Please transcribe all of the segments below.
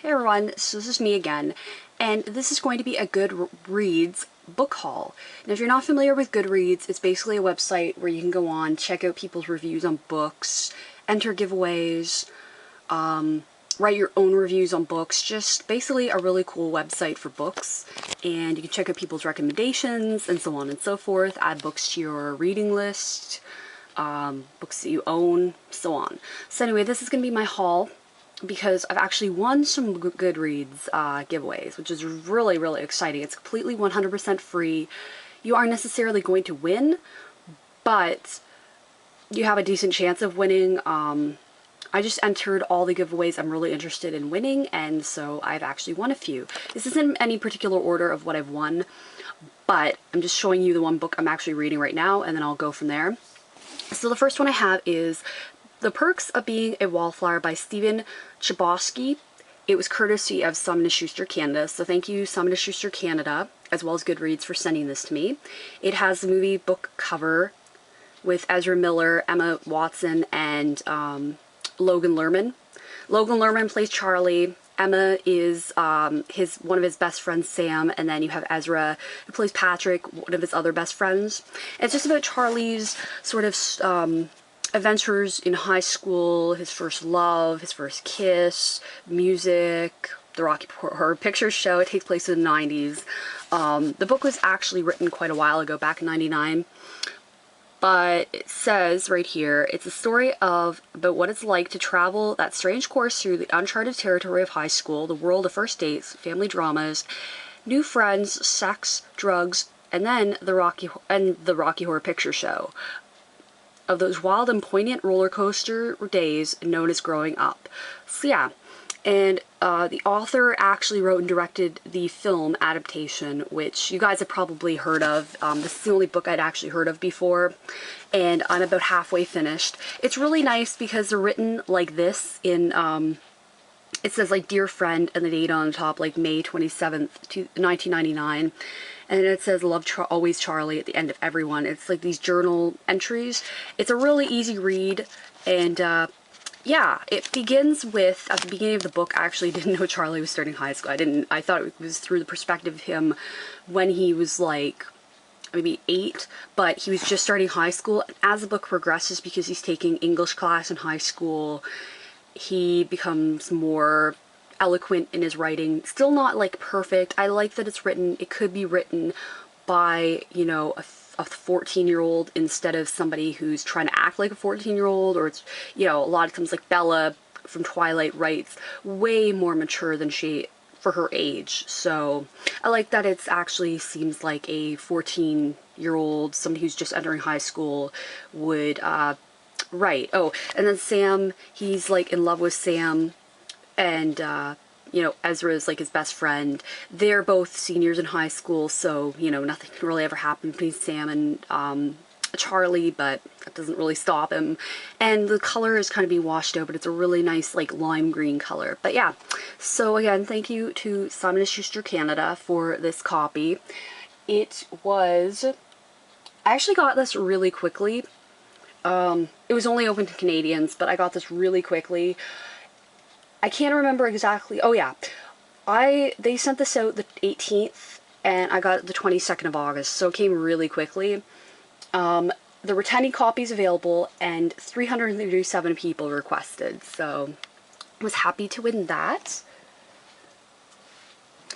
Hey everyone, so this is me again, and this is going to be a GoodReads book haul. Now if you're not familiar with GoodReads, it's basically a website where you can go on, check out people's reviews on books, enter giveaways, write your own reviews on books, just basically a really cool website for books. And you can check out people's recommendations and so on and so forth, add books to your reading list, books that you own, so on. So anyway, this is going to be my haul, because I've actually won some GoodReads giveaways, which is really, really exciting. It's completely 100% free. You aren't necessarily going to win, but you have a decent chance of winning. I just entered all the giveaways I'm really interested in winning, and so I've actually won a few. This isn't in any particular order of what I've won, but I'm just showing you the one book I'm actually reading right now, and then I'll go from there. So the first one I have is The Perks of Being a Wallflower by Stephen Chbosky. It was courtesy of Simon & Schuster Canada, so thank you Simon & Schuster Canada, as well as GoodReads, for sending this to me. It has the movie book cover with Ezra Miller, Emma Watson, and Logan Lerman. Logan Lerman plays Charlie. Emma is one of his best friends, Sam, and then you have Ezra, who plays Patrick, one of his other best friends. It's just about Charlie's sort of adventures in high school, his first love, his first kiss, music, the Rocky Horror Picture Show. It takes place in the 90s. The book was actually written quite a while ago, back in 99. But it says right here, it's a story about what it's like to travel that strange course through the uncharted territory of high school, the world of first dates, family dramas, new friends, sex, drugs, and then the Rocky Horror Picture Show. Of those wild and poignant roller coaster days known as growing up. So yeah, and the author actually wrote and directed the film adaptation, which you guys have probably heard of. This is the only book I'd actually heard of before, and I'm about halfway finished. It's really nice because they're written like this in, it says like Dear Friend and the date on the top, like May 27th, 1999. And then it says Love Always Charlie at the end of every one. It's like these journal entries. It's a really easy read, and yeah, it begins with, at the beginning of the book, I actually didn't know Charlie was starting high school. I thought it was through the perspective of him when he was like maybe 8, but he was just starting high school. And as the book progresses, because he's taking English class in high school, he becomes more eloquent in his writing. Still not like perfect. I like that it's written, it could be written by, you know, a 14-year-old instead of somebody who's trying to act like a 14-year-old, or it's, you know, a lot of times like Bella from Twilight writes way more mature than she for her age. So I like that it's actually seems like a 14-year-old, somebody who's just entering high school would write. Oh, and then Sam, he's like in love with Sam, and you know, Ezra is like his best friend. They're both seniors in high school, so, you know, nothing can really ever happen between Sam and Charlie, but that doesn't really stop him. And the color is kind of being washed out, but it's a really nice, like, lime green color. But yeah, so again, thank you to Simon & Schuster Canada for this copy. It was... I actually got this really quickly. It was only open to Canadians, but I got this really quickly. I can't remember exactly. Oh yeah, they sent this out the 18th, and I got it the 22nd of August, so it came really quickly. There were 10 copies available, and 337 people requested, so I was happy to win that.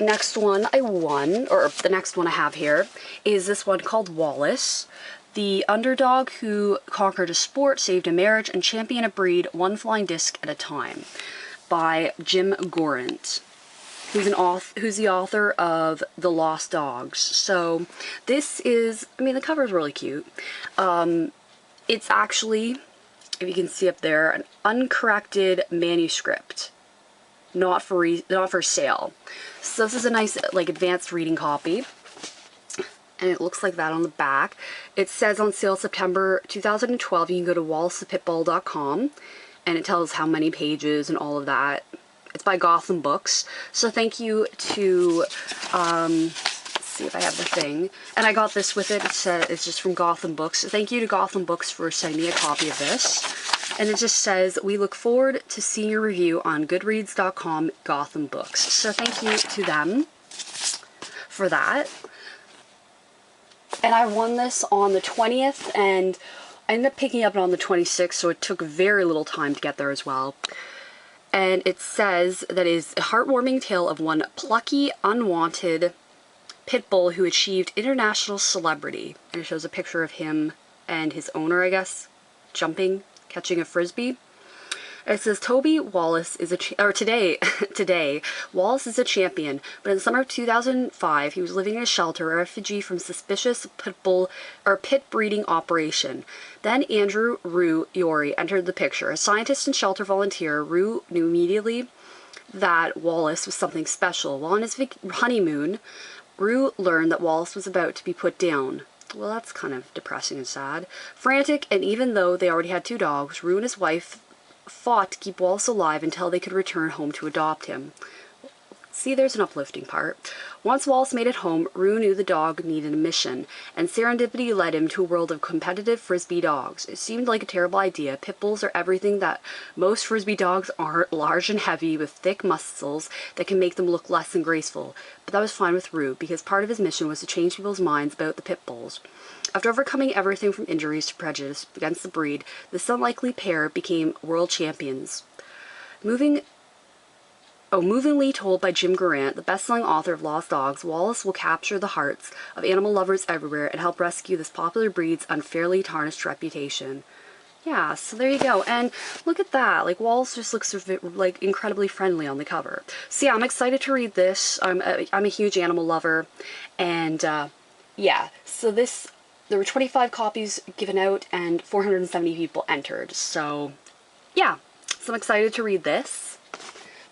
Next one I won, or the next one I have here, is this one called Wallace. The underdog who conquered a sport, saved a marriage, and championed a breed one flying disc at a time, by Jim Gorant, who's the author of The Lost Dogs. So this is, I mean, the cover is really cute. It's actually, if you can see up there, an uncorrected manuscript, not for sale. So this is a nice, like, advanced reading copy, and it looks like that on the back. It says on sale September 2012. You can go to wallacethepitbull.com. and it tells how many pages and all of that. It's by Gotham Books. So thank you to, let's see if I have the thing. And I got this with it. It's just from Gotham Books. So thank you to Gotham Books for sending me a copy of this. And it just says, we look forward to seeing your review on goodreads.com Gotham Books. So thank you to them for that. And I won this on the 20th, and I ended up picking up it on the 26th, so it took very little time to get there as well. And it says that it is a heartwarming tale of one plucky, unwanted pit bull who achieved international celebrity. And it shows a picture of him and his owner, I guess, jumping, catching a frisbee. It says Toby Wallace is today Wallace is a champion, but in the summer of 2005 he was living in a shelter, a refugee from suspicious pit breeding operation. Then Andrew Rue Yorey entered the picture. A scientist and shelter volunteer, Rue knew immediately that Wallace was something special. While on his honeymoon, Rue learned that Wallace was about to be put down. Well, that's kind of depressing and sad. Frantic, and even though they already had 2 dogs, Rue and his wife fought to keep Wallace alive until they could return home to adopt him. See, there's an uplifting part. Once Wallace made it home, Rue knew the dog needed a mission, and serendipity led him to a world of competitive frisbee dogs. It seemed like a terrible idea. Pit bulls are everything that most frisbee dogs aren't, large and heavy with thick muscles that can make them look less than graceful. But that was fine with Rue, because part of his mission was to change people's minds about the pit bulls. After overcoming everything from injuries to prejudice against the breed, this unlikely pair became world champions. Movingly told by Jim Garant, the best-selling author of Lost Dogs, Wallace will capture the hearts of animal lovers everywhere and help rescue this popular breed's unfairly tarnished reputation. Yeah, so there you go. And look at that. Like, Wallace just looks like incredibly friendly on the cover. So yeah, I'm excited to read this. I'm a huge animal lover, and yeah. So there were 25 copies given out and 470 people entered. So yeah, so I'm excited to read this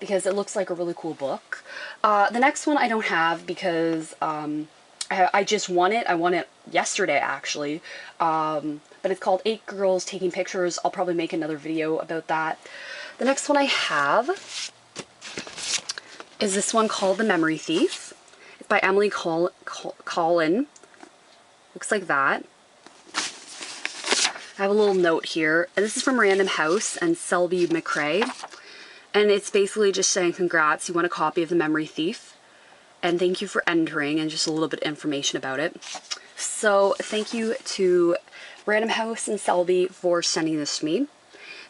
because it looks like a really cool book. The next one I don't have because I just won it. I won it yesterday, actually. But it's called 8 Girls Taking Pictures. I'll probably make another video about that. The next one I have is this one called The Memory Thief. It's by Emily Collin. Looks like that. I have a little note here. And this is from Random House and Selby McRae. And it's basically just saying, congrats, you won a copy of The Memory Thief. And thank you for entering, and just a little bit of information about it. So thank you to Random House and Selby for sending this to me.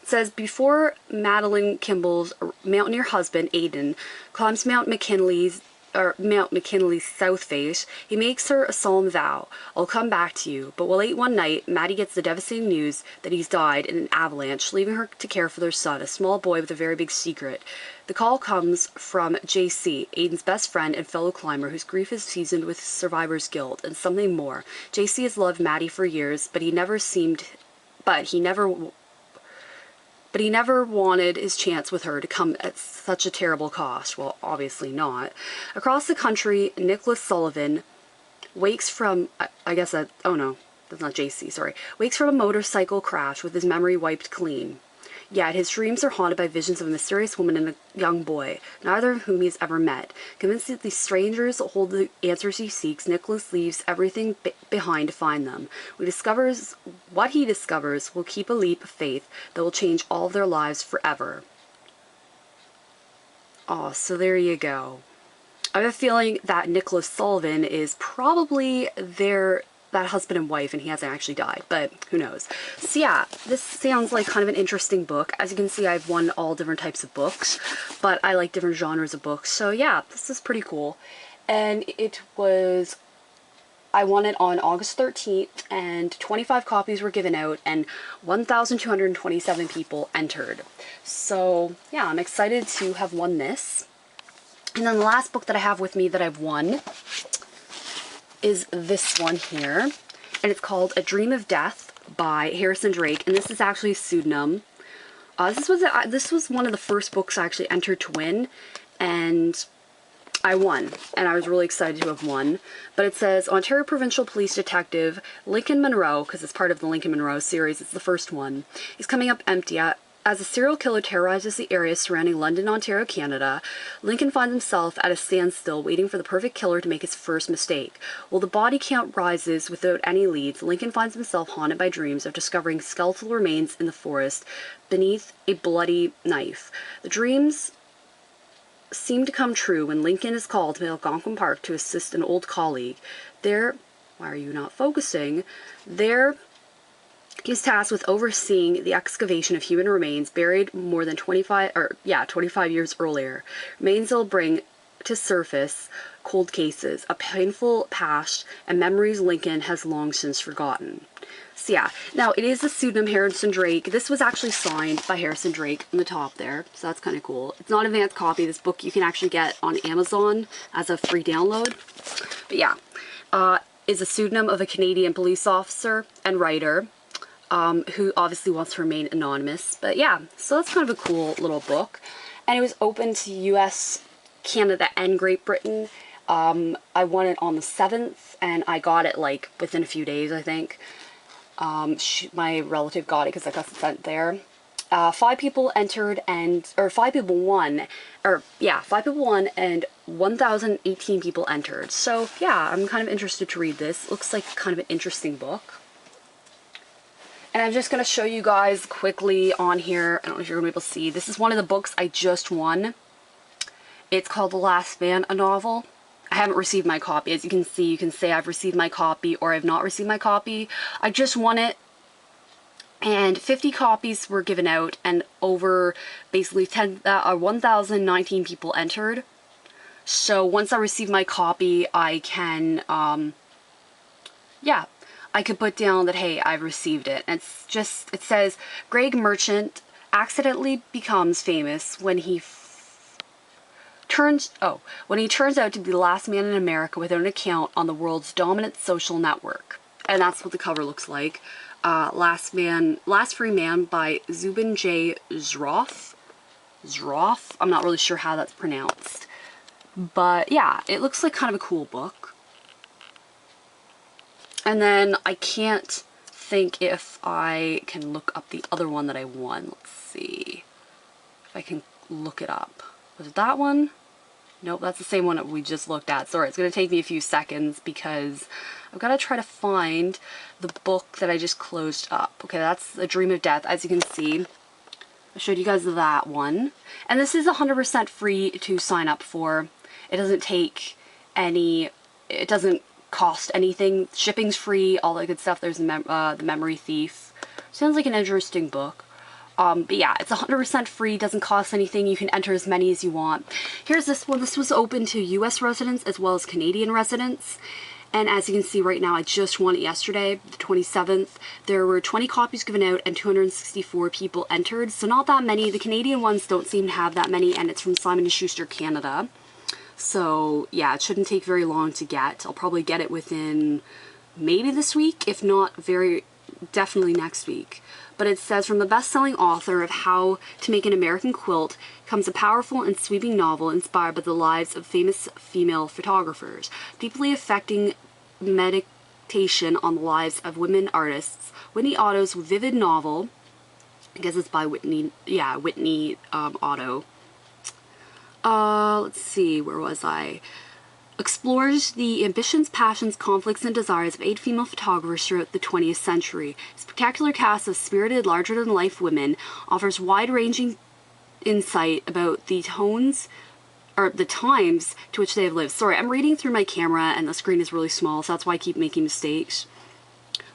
It says, before Madeline Kimball's mountaineer husband, Aidan, climbs Mount McKinley's south face, he makes her a solemn vow. I'll come back to you. But late one night, Maddie gets the devastating news that he's died in an avalanche, leaving her to care for their son, a small boy with a very big secret. The call comes from JC, Aidan's best friend and fellow climber, whose grief is seasoned with survivor's guilt and something more. JC has loved Maddie for years, but he never wanted his chance with her to come at such a terrible cost. Well, obviously not. Across the country, Nicholas Sullivan wakes from, wakes from a motorcycle crash with his memory wiped clean. Yet his dreams are haunted by visions of a mysterious woman and a young boy, neither of whom he has ever met. Convinced that these strangers hold the answers he seeks, Nicholas leaves everything behind to find them. What he discovers will keep a leap of faith that will change all of their lives forever. Oh, so there you go. I have a feeling that Nicholas Sullivan is probably that husband and wife, and he hasn't actually died, but who knows. So yeah, this sounds like kind of an interesting book. As you can see, I've won all different types of books, but I like different genres of books. So yeah, this is pretty cool. And I won it on August 13th, and 25 copies were given out, and 1,227 people entered. So yeah, I'm excited to have won this. And then the last book that I have with me that I've won is this one here, and it's called A Dream of Death by Harrison Drake, and this is actually a pseudonym. This was one of the first books I actually entered to win, and I won, and I was really excited to have won. But it says, Ontario Provincial Police Detective Lincoln Monroe, because it's part of the Lincoln Monroe series, it's the first one, is coming up empty As a serial killer terrorizes the area surrounding London, Ontario, Canada, Lincoln finds himself at a standstill waiting for the perfect killer to make his first mistake. While the body count rises without any leads, Lincoln finds himself haunted by dreams of discovering skeletal remains in the forest beneath a bloody knife. The dreams seem to come true when Lincoln is called to Algonquin Park to assist an old colleague. There, why are you not focusing? There, he's tasked with overseeing the excavation of human remains buried more than 25 years earlier. Remains will bring to surface cold cases, a painful past, and memories Lincoln has long since forgotten. So yeah, now it is a pseudonym, Harrison Drake. This was actually signed by Harrison Drake on the top there, so that's kind of cool. It's not an advanced copy. This book you can actually get on Amazon as a free download. But yeah, is a pseudonym of a Canadian police officer and writer who obviously wants to remain anonymous. But yeah, so that's kind of a cool little book. And it was open to US, Canada, and Great Britain. I won it on the 7th, and I got it like within a few days, I think. My relative got it because I got it sent there. 5 people entered and, or 5 people won, or yeah, 5 people won and 1,018 people entered. So yeah, I'm kind of interested to read this. Looks like kind of an interesting book. And I'm just going to show you guys quickly on here. I don't know if you're going to be able to see. This is one of the books I just won. It's called The Last Man, a novel. I haven't received my copy. As you can see, you can say I've received my copy or I've not received my copy. I just won it. And 50 copies were given out and over basically 1,019 people entered. So once I receive my copy, I can, yeah, I could put down that, hey, I've received it. And it's just, it says, Greg Merchant accidentally becomes famous when he turns out to be the last man in America without an account on the world's dominant social network. And that's what the cover looks like. Last Free Man by Zubin J. Zroff. I'm not really sure how that's pronounced. But yeah, it looks like kind of a cool book. And then I can't think if I can look up the other one that I won. Let's see if I can look it up. Was it that one? Nope, that's the same one that we just looked at. Sorry, it's going to take me a few seconds because I've got to try to find the book that I just closed up. Okay, that's A Dream of Death. As you can see, I showed you guys that one. And this is 100% free to sign up for. It doesn't take any, it doesn't cost anything. Shipping's free, all that good stuff. There's The Memory Thief. Sounds like an interesting book. But yeah, it's 100% free, doesn't cost anything. You can enter as many as you want. Here's this one. This was open to US residents as well as Canadian residents. And as you can see right now, I just won it yesterday, the 27th. There were 20 copies given out and 264 people entered. So not that many. The Canadian ones don't seem to have that many, and it's from Simon & Schuster Canada. So yeah, it shouldn't take very long to get. I'll probably get it within maybe this week, if not definitely next week. But it says, from the best-selling author of How to Make an American Quilt comes a powerful and sweeping novel inspired by the lives of famous female photographers, deeply affecting meditation on the lives of women artists. Whitney Otto's vivid novel, I guess it's by Whitney Otto. Let's see, where was I? Explores the ambitions, passions, conflicts, and desires of 8 female photographers throughout the 20th century. A spectacular cast of spirited, larger-than-life women offers wide-ranging insight about the times to which they have lived. Sorry, I'm reading through my camera, and the screen is really small, so that's why I keep making mistakes.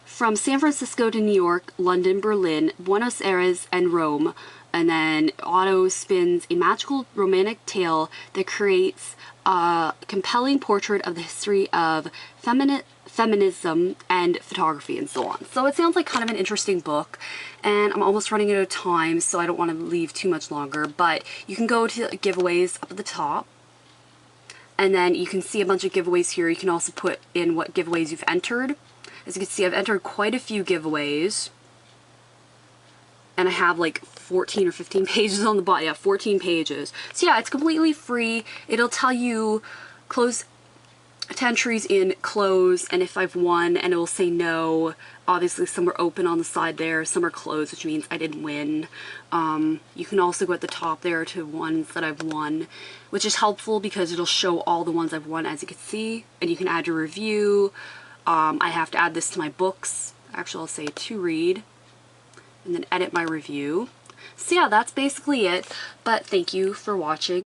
From San Francisco to New York, London, Berlin, Buenos Aires, and Rome, and then Otto spins a magical romantic tale that creates a compelling portrait of the history of feminism and photography and so on. So it sounds like kind of an interesting book, and I'm almost running out of time, so I don't want to leave too much longer, but you can go to giveaways up at the top, and then you can see a bunch of giveaways here. You can also put in what giveaways you've entered. As you can see, I've entered quite a few giveaways, and I have like 14 or 15 pages on the bottom. Yeah, 14 pages. So yeah, it's completely free. It'll tell you to entries in close, and if I've won, and it will say no. Obviously some are open on the side there, some are closed, which means I didn't win. You can also go at the top there to ones that I've won, which is helpful because it'll show all the ones I've won, as you can see, and you can add your review. I have to add this to my books. Actually, I'll say to read, and then edit my review. So yeah, that's basically it, but thank you for watching.